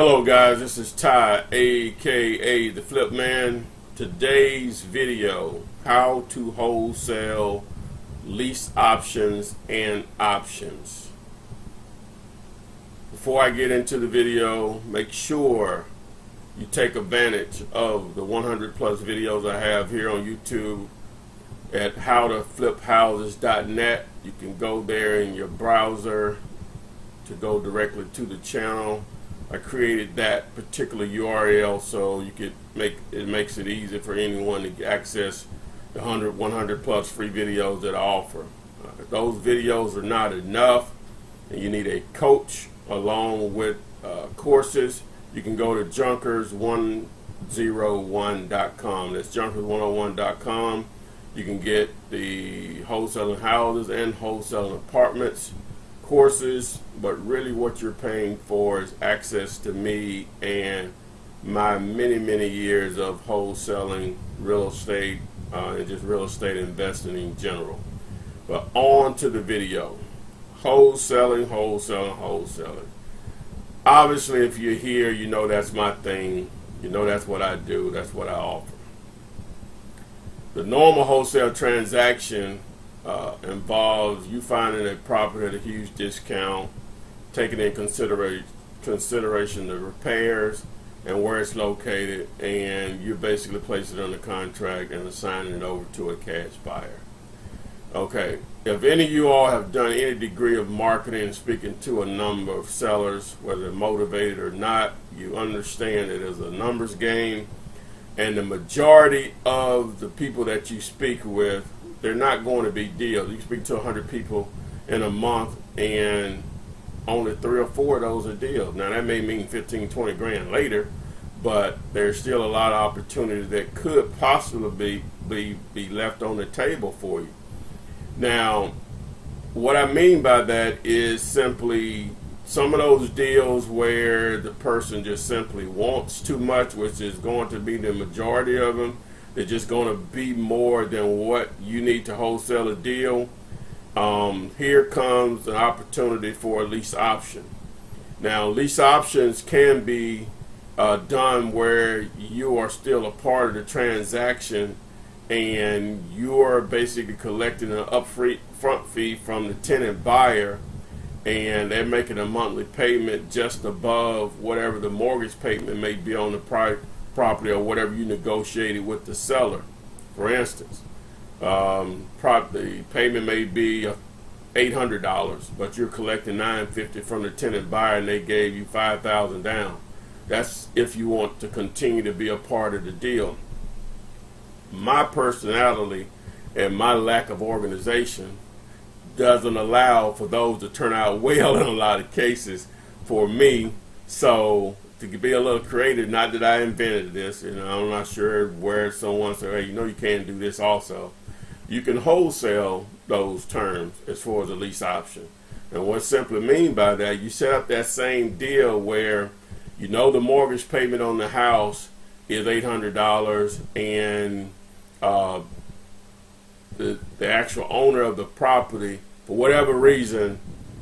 Hello guys, this is Ty, aka the Flip Man. Today's video, how to wholesale lease options and options. Before I get into the video, make sure you take advantage of the 100 plus videos I have here on YouTube at howtofliphouses.net. You can go there in your browser to go directly to the channel. I created that particular URL so you could makes it easy for anyone to access the 100 plus free videos that I offer. If those videos are not enough and you need a coach along with courses, you can go to junkers101.com. That's junkers101.com. You can get the wholesaling houses and wholesaling apartments courses, but really what you're paying for is access to me and my many years of wholesaling real estate and just real estate investing in general. But on to the video. Wholesaling. Obviously, if you're here, you know that's my thing. You know that's what I do. That's what I offer. The normal wholesale transaction involves you finding a property at a huge discount, taking in consideration the repairs and where it's located, and you basically place it under contract and assigning it over to a cash buyer. Okay, if any of you all have done any degree of marketing and speaking to a number of sellers, whether they're motivated or not, you understand it is a numbers game, and the majority of the people that you speak with, they're not going to be deals. You can speak to 100 people in a month and only 3 or 4 of those are deals. Now that may mean 15, 20 grand later, but there's still a lot of opportunities that could possibly be left on the table for you. Now, what I mean by that is simply some of those deals where the person just simply wants too much, which is going to be the majority of them. They're just going to be more than what you need to wholesale a deal. Here comes an opportunity for a lease option. Now, lease options can be done where you are still a part of the transaction and you're basically collecting an upfront fee from the tenant buyer, and they're making a monthly payment just above whatever the mortgage payment may be on the property or whatever you negotiated with the seller. For instance, the payment may be $800, but you're collecting $950 from the tenant buyer and they gave you $5,000 down. That's if you want to continue to be a part of the deal. My personality and my lack of organization doesn't allow for those to turn out well in a lot of cases for me. So to be a little creative, not that I invented this, I'm not sure where someone said, hey, you can't do this also. You can wholesale those terms as far as a lease option. And what I simply mean by that, you set up that same deal where the mortgage payment on the house is $800 and the actual owner of the property, for whatever reason,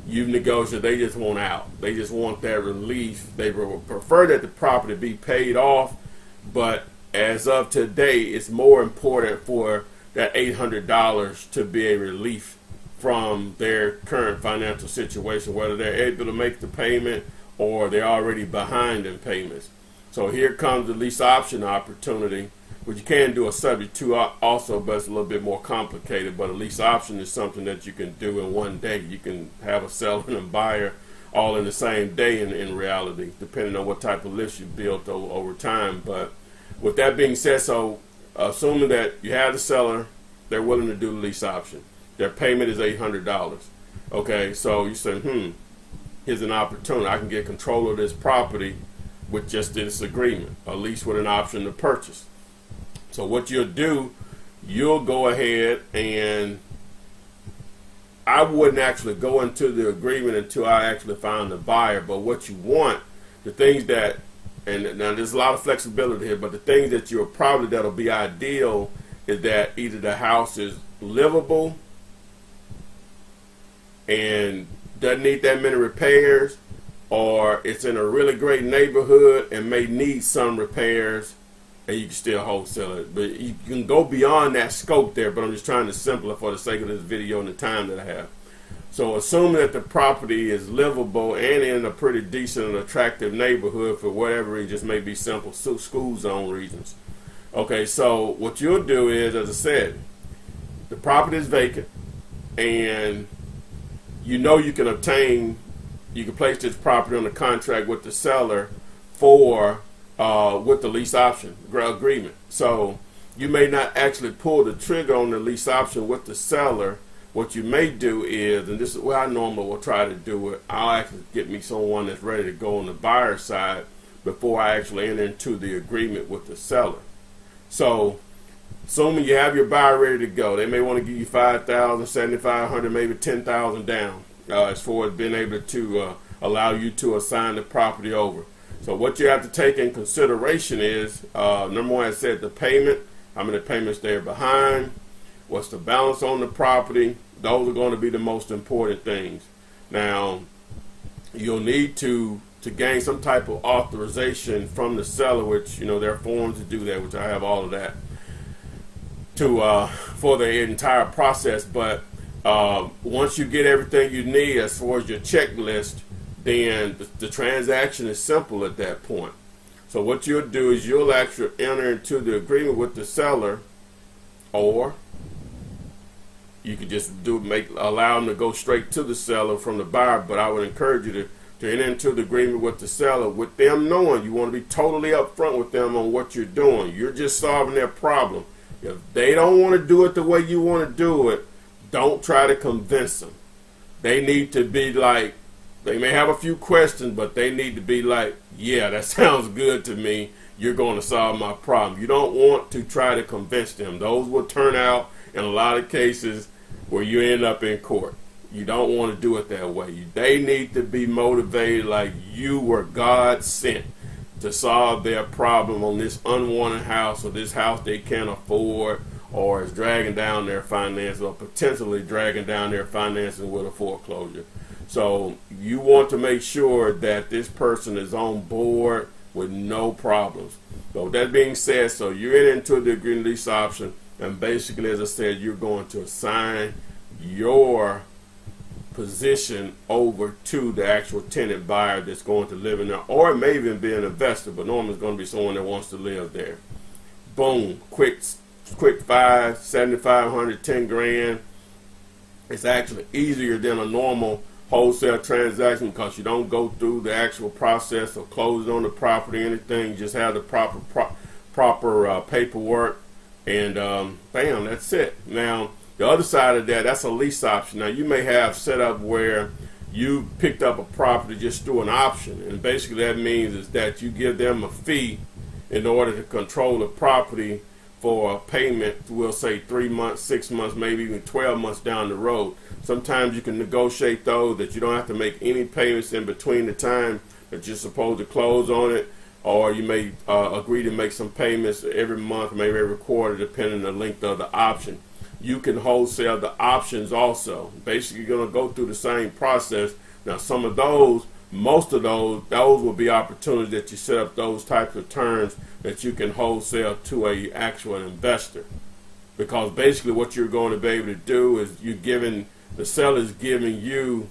you've negotiated, they just want out. They just want that relief. They would prefer that the property be paid off, but as of today, it's more important for that $800 to be a relief from their current financial situation, whether they're able to make the payment or they're already behind in payments. So here comes the lease option opportunity, which you can do a subject to also, but it's a little bit more complicated. But a lease option is something that you can do in one day. You can have a seller and a buyer all in the same day in reality, depending on what type of lease you built over time. But with that being said, so assuming that you have the seller, they're willing to do the lease option. Their payment is $800. Okay, so you say, here's an opportunity. I can get control of this property with just this agreement, a lease with an option to purchase. So what you'll do, you'll go ahead and I wouldn't actually go into the agreement until I actually find the buyer. But what you want, the things that, and now there's a lot of flexibility here, but the things that that'll be ideal is that either the house is livable and doesn't need that many repairs, or it's in a really great neighborhood and may need some repairs, and you can still wholesale it. But you can go beyond that scope there, but I'm just trying to simplify for the sake of this video and the time that I have. So assuming that the property is livable and in a pretty decent and attractive neighborhood for whatever reason, just may be simple school zone reasons. Okay, so what you'll do is, as I said, the property is vacant, and you know you can place this property on a contract with the seller for with the lease option agreement. So you may not actually pull the trigger on the lease option with the seller. What you may do is, and this is where I normally will try to do it, I'll actually get me someone that's ready to go on the buyer side before I actually enter into the agreement with the seller. So assuming you have your buyer ready to go, they may want to give you $5,000, $7,500, maybe $10,000 down as far as being able to allow you to assign the property over. So what you have to take in consideration is, number one, I said the payment, how many payments they're behind, what's the balance on the property. Those are going to be the most important things. Now, you'll need to gain some type of authorization from the seller, which, you know, there are forms to do that, which I have all of that for the entire process. But once you get everything you need as far as your checklist, then the transaction is simple at that point. So what you'll do is you'll actually enter into the agreement with the seller, or you could just allow them to go straight to the seller from the buyer. But I would encourage you to enter into the agreement with the seller, with them knowing you want to be totally upfront with them on what you're doing. You're just solving their problem. If they don't want to do it the way you want to do it, don't try to convince them. They need to be like, they may have a few questions, but they need to be like, yeah, that sounds good to me. You're going to solve my problem. You don't want to try to convince them. Those will turn out in a lot of cases where you end up in court. You don't want to do it that way. They need to be motivated like you were God sent to solve their problem on this unwanted house, or this house they can't afford, or is dragging down their finances, or potentially dragging down their finances with a foreclosure. So you want to make sure that this person is on board with no problems. So that being said, so you're into the agreement lease option, and basically, as I said, you're going to assign your position over to the actual tenant buyer that's going to live in there, or it may even be an investor, but normally it's going to be someone that wants to live there. Boom, quick $500, $7,500, $10,000. It's actually easier than a normal wholesale transaction because you don't go through the actual process of closing on the property or anything. You just have the proper paperwork, and bam, that's it. Now, the other side of that, that's a lease option. Now, you may have set up where you picked up a property just through an option, and basically that means is that you give them a fee in order to control the property for a payment, we'll say 3 months, 6 months, maybe even 12 months down the road. Sometimes you can negotiate those that you don't have to make any payments in between the time that you're supposed to close on it, or you may agree to make some payments every month, maybe every quarter, depending on the length of the option. You can wholesale the options also. Basically, you're going to go through the same process. Now, some of those, most of those will be opportunities that you set up those types of terms that you can wholesale to a actual investor. Because basically what you're going to be able to do is the seller's giving you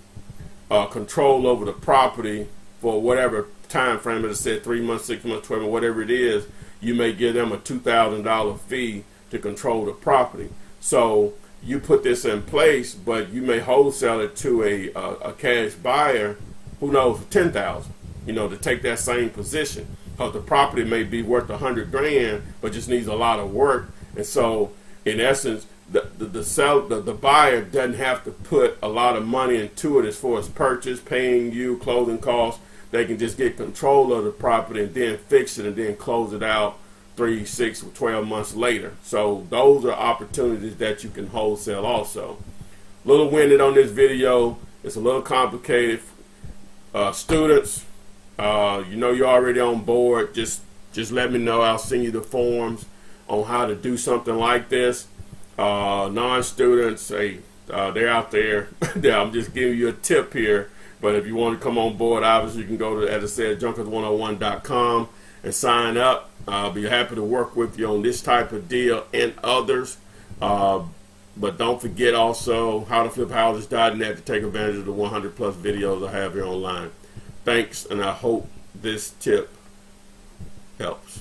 control over the property for whatever time frame, as I said, 3 months, 6 months, 12 months, whatever it is. You may give them a $2,000 fee to control the property. So you put this in place, but you may wholesale it to a cash buyer, who knows, for $10,000, to take that same position, because the property may be worth $100,000, but just needs a lot of work. And so, in essence, the buyer doesn't have to put a lot of money into it as far as purchase, paying you, closing costs. They can just get control of the property and then fix it and then close it out 3, 6, 12 months later. So those are opportunities that you can wholesale also. A little winded on this video. It's a little complicated. Students, you're already on board. Just let me know. I'll send you the forms on how to do something like this. Non-students, hey, they're out there. I'm just giving you a tip here But if you want to come on board, obviously you can go to, as I said, junkers101.com and sign up. I'll be happy to work with you on this type of deal and others. But don't forget also howtofliphouses.net to take advantage of the 100 plus videos I have here online. Thanks, and I hope this tip helps.